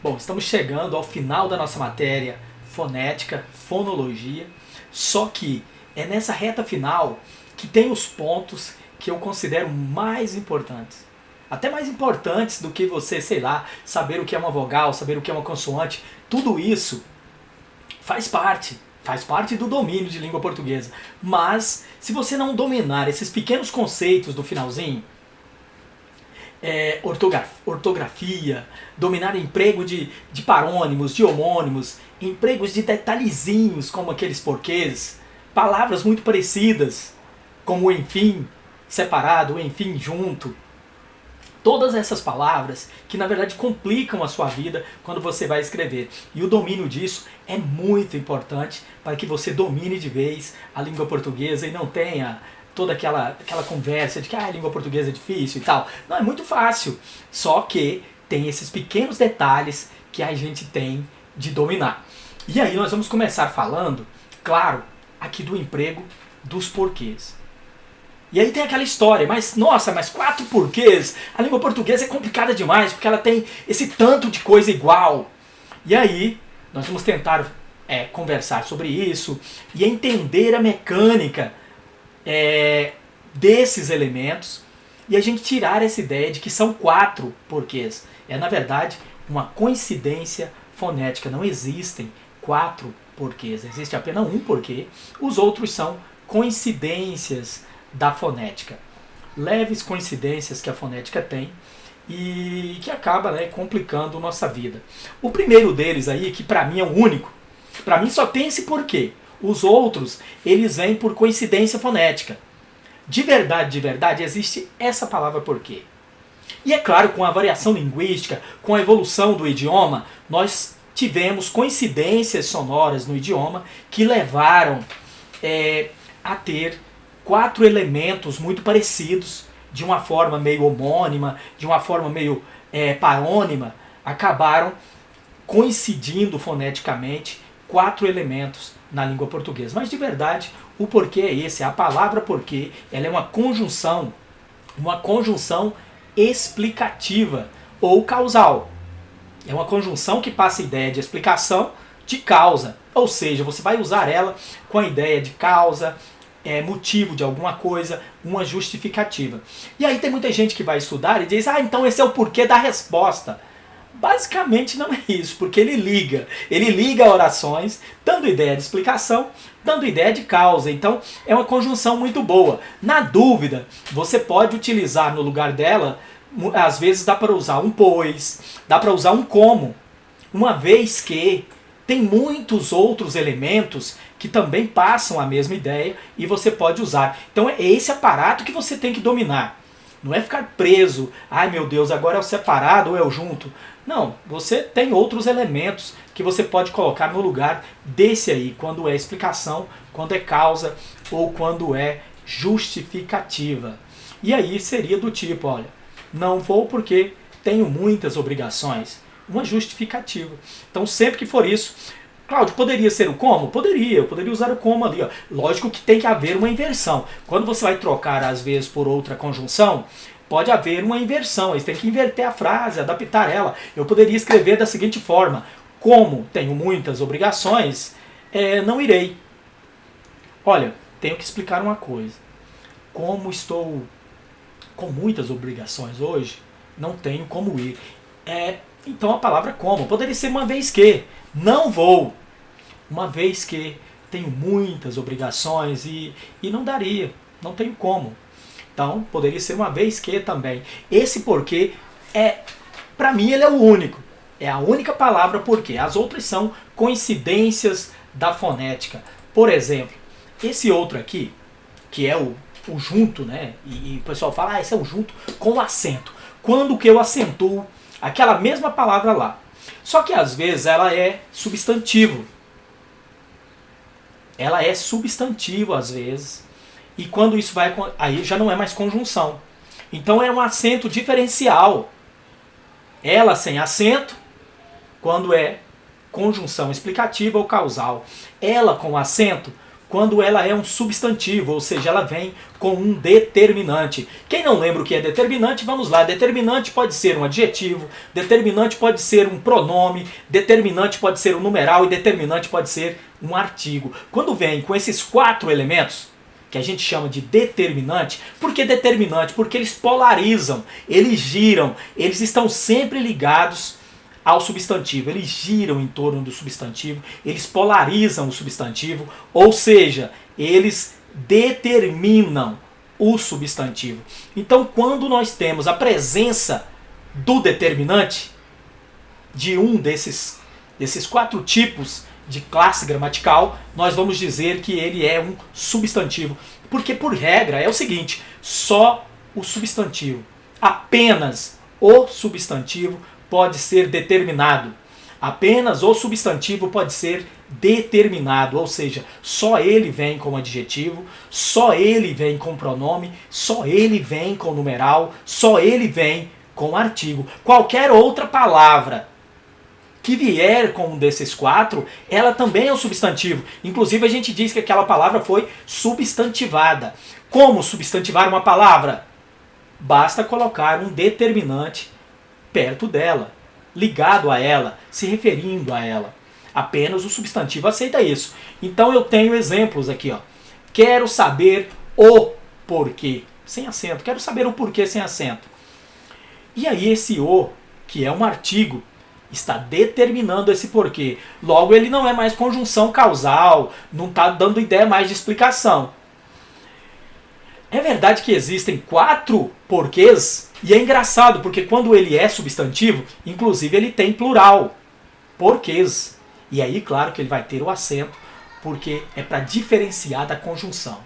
Bom, estamos chegando ao final da nossa matéria fonética, fonologia, só que é nessa reta final que tem os pontos que eu considero mais importantes. Até mais importantes do que você, sei lá, saber o que é uma vogal, saber o que é uma consoante. Tudo isso faz parte do domínio de língua portuguesa. Mas se você não dominar esses pequenos conceitos do finalzinho, ortografia, dominar emprego de parônimos, de homônimos, empregos de detalhezinhos como aqueles porquês, palavras muito parecidas, como o enfim separado, o enfim junto. Todas essas palavras que na verdade complicam a sua vida quando você vai escrever. E o domínio disso é muito importante para que você domine de vez a língua portuguesa e não tenha toda aquela conversa de que a língua portuguesa é difícil e tal. Não, é muito fácil. Só que tem esses pequenos detalhes que a gente tem de dominar. E aí nós vamos começar falando, claro, aqui do emprego dos porquês. E aí tem aquela história, mas nossa, mas 4 porquês? A língua portuguesa é complicada demais, porque ela tem esse tanto de coisa igual. E aí nós vamos tentar conversar sobre isso e entender a mecânica desses elementos e a gente tirar essa ideia de que são 4 porquês. É na verdade uma coincidência fonética, não existem 4 porquês, existe apenas um porquê, os outros são coincidências da fonética, leves coincidências que a fonética tem e que acaba complicando nossa vida. O primeiro deles aí, que para mim é o único, para mim só tem esse porquê. Os outros, eles vêm por coincidência fonética. De verdade, existe essa palavra porquê. E é claro, com a variação linguística, com a evolução do idioma, nós tivemos coincidências sonoras no idioma que levaram a ter 4 elementos muito parecidos, de uma forma meio homônima, de uma forma meio parônima, acabaram coincidindo foneticamente 4 elementos na língua portuguesa. Mas de verdade, o porquê é esse. A palavra porquê, ela é uma conjunção explicativa ou causal. É uma conjunção que passa a ideia de explicação de causa. Ou seja, você vai usar ela com a ideia de causa, motivo de alguma coisa, uma justificativa. E aí tem muita gente que vai estudar e diz, então esse é o porquê da resposta. Basicamente não é isso, porque ele liga orações, dando ideia de explicação, dando ideia de causa. Então é uma conjunção muito boa. Na dúvida, você pode utilizar no lugar dela, às vezes dá para usar um pois, dá para usar um como, uma vez que tem muitos outros elementos que também passam a mesma ideia e você pode usar. Então é esse aparato que você tem que dominar. Não é ficar preso, ai meu Deus, agora é o separado ou é o junto. Não, você tem outros elementos que você pode colocar no lugar desse aí, quando é explicação, quando é causa ou quando é justificativa. E aí seria do tipo, olha, não vou porque tenho muitas obrigações. Uma justificativa. Então sempre que for isso, Cláudio, poderia ser o como? Eu poderia usar o como ali. Ó. Lógico que tem que haver uma inversão. Quando você vai trocar às vezes por outra conjunção, pode haver uma inversão. Você tem que inverter a frase, adaptar ela. Eu poderia escrever da seguinte forma: como tenho muitas obrigações, não irei. Olha, tenho que explicar uma coisa. Como estou com muitas obrigações hoje, não tenho como ir. Então a palavra como poderia ser uma vez que, não vou, uma vez que tenho muitas obrigações e não daria, não tenho como. Então poderia ser uma vez que também. Esse porquê para mim ele é o único, é a única palavra porquê. As outras são coincidências da fonética. Por exemplo, esse outro aqui, que é o junto, né? E o pessoal fala, esse é o junto com acento. Quando que eu acentuo aquela mesma palavra lá. Só que às vezes ela é substantivo. Ela é substantivo às vezes. E quando isso vai... aí já não é mais conjunção. Então é um acento diferencial. Ela sem acento, quando é conjunção explicativa ou causal. Ela com acento, quando ela é um substantivo, ou seja, ela vem com um determinante. Quem não lembra o que é determinante, vamos lá. Determinante pode ser um adjetivo, determinante pode ser um pronome, determinante pode ser um numeral e determinante pode ser um artigo. Quando vem com esses 4 elementos, que a gente chama de determinante. Por que determinante? Porque eles polarizam, eles giram, eles estão sempre ligados ao substantivo, eles giram em torno do substantivo, eles polarizam o substantivo, ou seja, eles determinam o substantivo. Então, quando nós temos a presença do determinante, de um desses 4 tipos de classe gramatical, nós vamos dizer que ele é um substantivo. Porque, por regra, é o seguinte, só o substantivo, apenas o substantivo pode ser determinado. Apenas o substantivo pode ser determinado, ou seja, só ele vem com adjetivo, só ele vem com pronome, só ele vem com numeral, só ele vem com artigo. Qualquer outra palavra que vier com um desses 4, ela também é um substantivo. Inclusive a gente diz que aquela palavra foi substantivada. Como substantivar uma palavra? Basta colocar um determinante perto dela, ligado a ela, se referindo a ela. Apenas o substantivo aceita isso. Então eu tenho exemplos aqui. Ó. Quero saber o porquê. Sem acento. Quero saber o porquê sem acento. E aí esse o, que é um artigo, está determinando esse porquê. Logo, ele não é mais conjunção causal, não está dando ideia mais de explicação. É verdade que existem 4 porquês, e é engraçado, porque quando ele é substantivo, inclusive ele tem plural, porquês. E aí, claro que ele vai ter o acento, porque é para diferenciar da conjunção.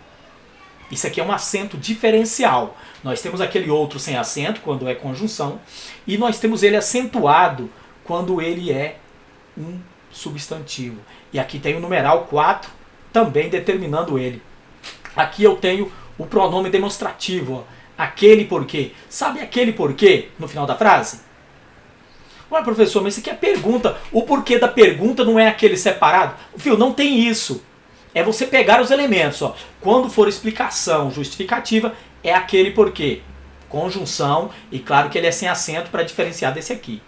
Isso aqui é um acento diferencial. Nós temos aquele outro sem acento, quando é conjunção, e nós temos ele acentuado, quando ele é um substantivo. E aqui tem o numeral 4, também determinando ele. Aqui eu tenho o pronome demonstrativo, ó, aquele porquê. Sabe aquele porquê no final da frase? Ué, professor, mas isso aqui é pergunta. O porquê da pergunta não é aquele separado? Viu, não tem isso. É você pegar os elementos. Ó. Quando for explicação justificativa, é aquele porquê. Conjunção, e claro que ele é sem acento para diferenciar desse aqui.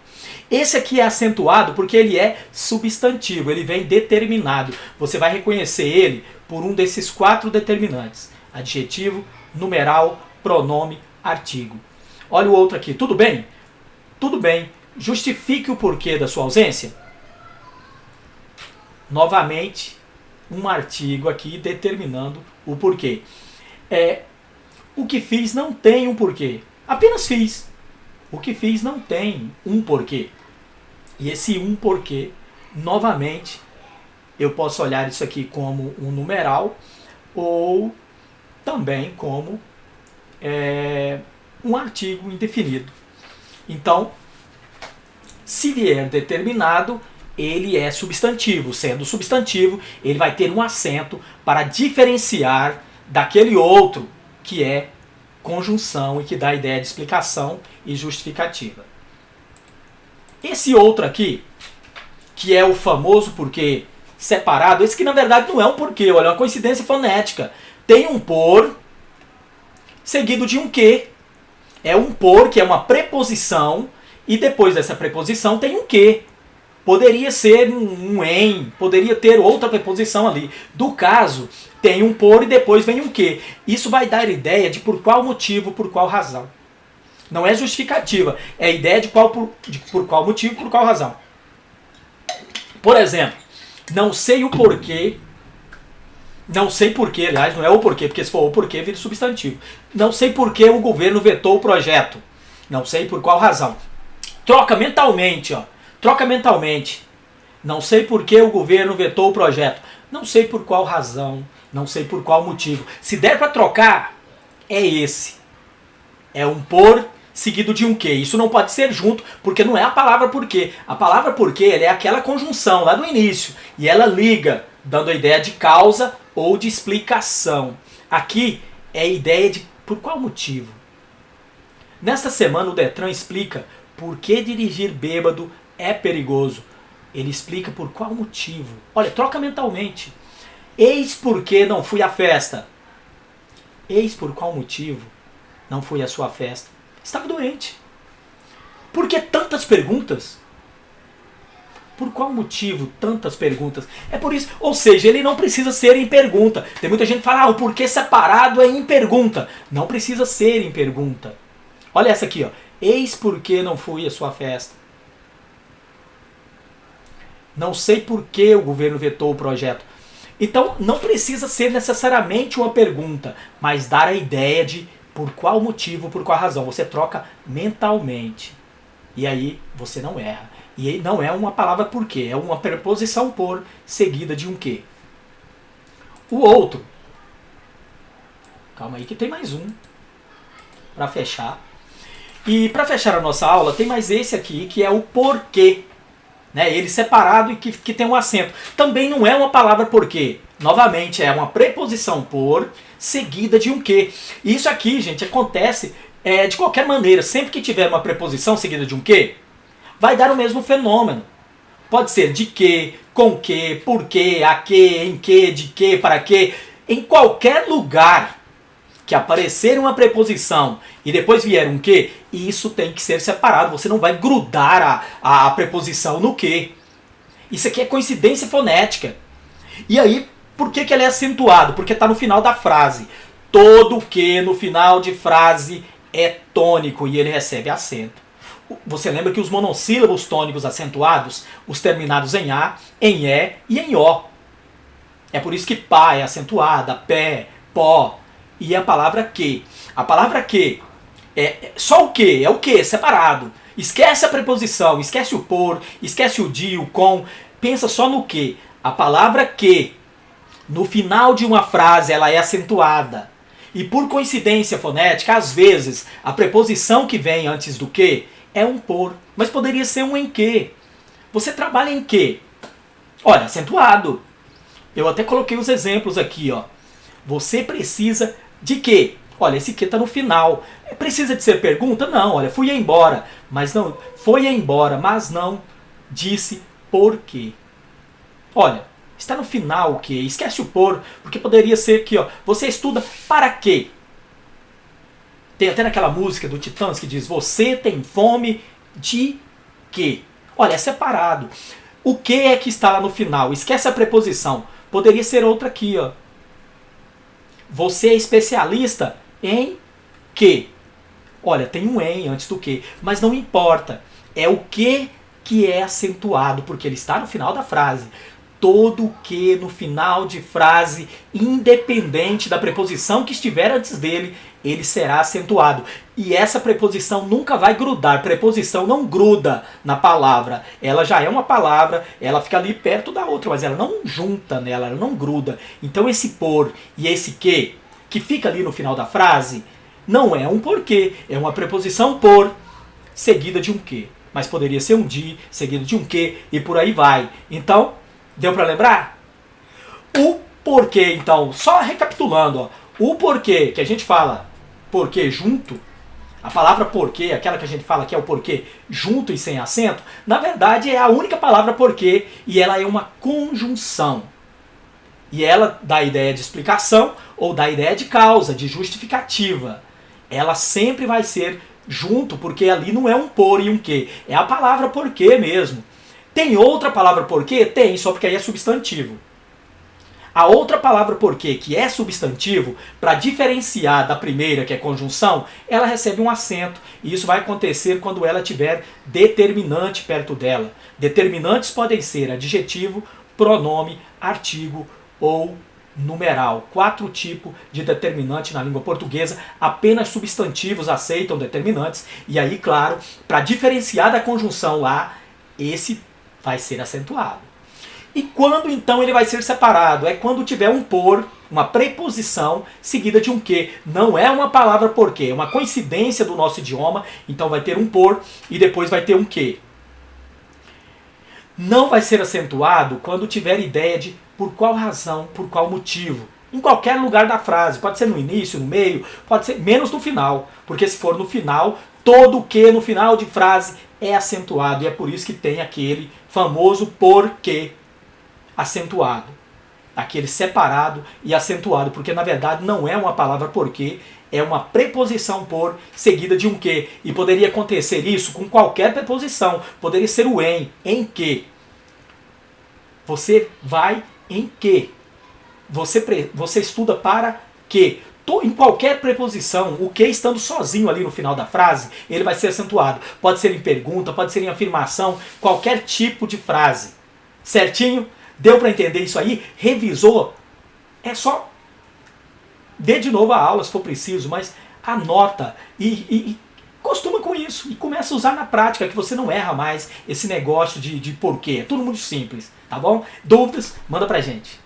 Esse aqui é acentuado porque ele é substantivo, ele vem determinado. Você vai reconhecer ele por um desses 4 determinantes. Adjetivo, numeral, pronome, artigo. Olha o outro aqui, tudo bem? Tudo bem. Justifique o porquê da sua ausência. Novamente, um artigo aqui determinando o porquê. O que fiz não tem um porquê. Apenas fiz. O que fiz não tem um porquê. E esse um porquê, novamente, eu posso olhar isso aqui como um numeral ou também como um artigo indefinido. Então, se vier determinado, ele é substantivo. Sendo substantivo, ele vai ter um acento para diferenciar daquele outro que é conjunção e que dá a ideia de explicação e justificativa. Esse outro aqui, que é o famoso porquê separado, esse que na verdade não é um porquê, olha, é uma coincidência fonética. Tem um por seguido de um que. É um por, que é uma preposição, e depois dessa preposição tem um que. Poderia ser um em, poderia ter outra preposição ali. Do caso, tem um por e depois vem um que. Isso vai dar ideia de por qual motivo, por qual razão. Não é justificativa, é a ideia de por qual motivo, por qual razão. Por exemplo, não sei o porquê, não sei porquê, aliás, não é o porquê, porque se for o porquê vira substantivo. Não sei porquê o governo vetou o projeto. Não sei por qual razão. Troca mentalmente, ó. Troca mentalmente. Não sei por que o governo vetou o projeto. Não sei por qual razão. Não sei por qual motivo. Se der para trocar, é esse. É um por seguido de um que. Isso não pode ser junto, porque não é a palavra porquê. A palavra porquê ela é aquela conjunção lá do início. E ela liga, dando a ideia de causa ou de explicação. Aqui é a ideia de por qual motivo. Nesta semana o Detran explica por que dirigir bêbado é perigoso. Ele explica por qual motivo. Olha, troca mentalmente. Eis por que não fui à festa. Eis por qual motivo não fui à sua festa. Estava doente. Por que tantas perguntas? Por qual motivo tantas perguntas? É por isso, ou seja, ele não precisa ser em pergunta. Tem muita gente que fala, o porquê separado é em pergunta. Não precisa ser em pergunta. Olha essa aqui, ó. Eis por que não fui à sua festa. Não sei por que o governo vetou o projeto. Então, não precisa ser necessariamente uma pergunta, mas dar a ideia de por qual motivo, por qual razão. Você troca mentalmente. E aí você não erra. E não é uma palavra por quê, é uma preposição por seguida de um quê. O outro. Calma aí que tem mais um. Para fechar. E para fechar a nossa aula, tem mais esse aqui, que é o porquê. Né? Ele separado e que tem um acento. Também não é uma palavra porquê. Novamente, é uma preposição por seguida de um quê. E isso aqui, gente, acontece de qualquer maneira. Sempre que tiver uma preposição seguida de um quê, vai dar o mesmo fenômeno. Pode ser de que, com que, por que, a que, em que, de que, para que. Em qualquer lugar que aparecer uma preposição e depois vier um que, isso tem que ser separado. Você não vai grudar a preposição no que. Isso aqui é coincidência fonética. E aí, por que ele é acentuado? Porque está no final da frase. Todo que no final de frase é tônico e ele recebe acento. Você lembra que os monossílabos tônicos acentuados, os terminados em A, em E e em O. É por isso que pá é acentuada, pé, pó. E a palavra que. A palavra que é só o que, é o que, separado. Esquece a preposição, esquece o por, esquece o de, o com. Pensa só no que. A palavra que, no final de uma frase, ela é acentuada. E por coincidência fonética, às vezes, a preposição que vem antes do que é um por. Mas poderia ser um em que. Você trabalha em que? Olha, acentuado. Eu até coloquei os exemplos aqui, ó. Você precisa de quê? Olha, esse que está no final. Precisa de ser pergunta? Não, olha, fui embora. Mas não, foi embora, mas não disse por quê. Olha, está no final o quê? Esquece o por, porque poderia ser que, ó, você estuda para quê? Tem até naquela música do Titãs que diz, você tem fome de quê? Olha, é separado. O que é que está lá no final? Esquece a preposição. Poderia ser outra aqui, ó. Você é especialista em quê? Olha, tem um em antes do que, mas não importa. É o que é acentuado, porque ele está no final da frase. Todo que no final de frase, independente da preposição que estiver antes dele, ele será acentuado. E essa preposição nunca vai grudar. Preposição não gruda na palavra. Ela já é uma palavra, ela fica ali perto da outra, mas ela não junta nela, ela não gruda. Então esse por e esse que fica ali no final da frase, não é um porquê, é uma preposição por seguida de um que. Mas poderia ser um de, seguido de um que, e por aí vai. Então, deu para lembrar? O porquê, então, só recapitulando, ó, o porquê que a gente fala porquê junto, a palavra porquê, aquela que a gente fala que é o porquê junto e sem acento, na verdade é a única palavra porquê e ela é uma conjunção. E ela dá a ideia de explicação ou dá a ideia de causa, de justificativa. Ela sempre vai ser junto, porque ali não é um por e um que, é a palavra porquê mesmo. Tem outra palavra porquê? Tem, só porque aí é substantivo. A outra palavra porquê, que é substantivo, para diferenciar da primeira, que é conjunção, ela recebe um acento. E isso vai acontecer quando ela tiver determinante perto dela. Determinantes podem ser adjetivo, pronome, artigo ou numeral. 4 tipos de determinante na língua portuguesa. Apenas substantivos aceitam determinantes. E aí, claro, para diferenciar da conjunção lá, esse vai ser acentuado. E quando então ele vai ser separado? É quando tiver um por, uma preposição, seguida de um que. Não é uma palavra porquê, é uma coincidência do nosso idioma. Então vai ter um por e depois vai ter um que. Não vai ser acentuado quando tiver ideia de por qual razão, por qual motivo. Em qualquer lugar da frase. Pode ser no início, no meio, pode ser menos no final. Porque se for no final, todo o que no final de frase é acentuado. E é por isso que tem aquele famoso porquê acentuado. aquele separado e acentuado, porque na verdade não é uma palavra porque, é uma preposição por seguida de um que. E poderia acontecer isso com qualquer preposição. Poderia ser o em que. Você vai em que. Você estuda para que. Em qualquer preposição, o que estando sozinho ali no final da frase, ele vai ser acentuado. Pode ser em pergunta, pode ser em afirmação, qualquer tipo de frase. Certinho? Deu para entender isso aí? Revisou? É só dê de novo a aula se for preciso, mas anota e costuma com isso e começa a usar na prática, que você não erra mais esse negócio de porquê. É tudo muito simples, tá bom? Dúvidas? Manda pra gente.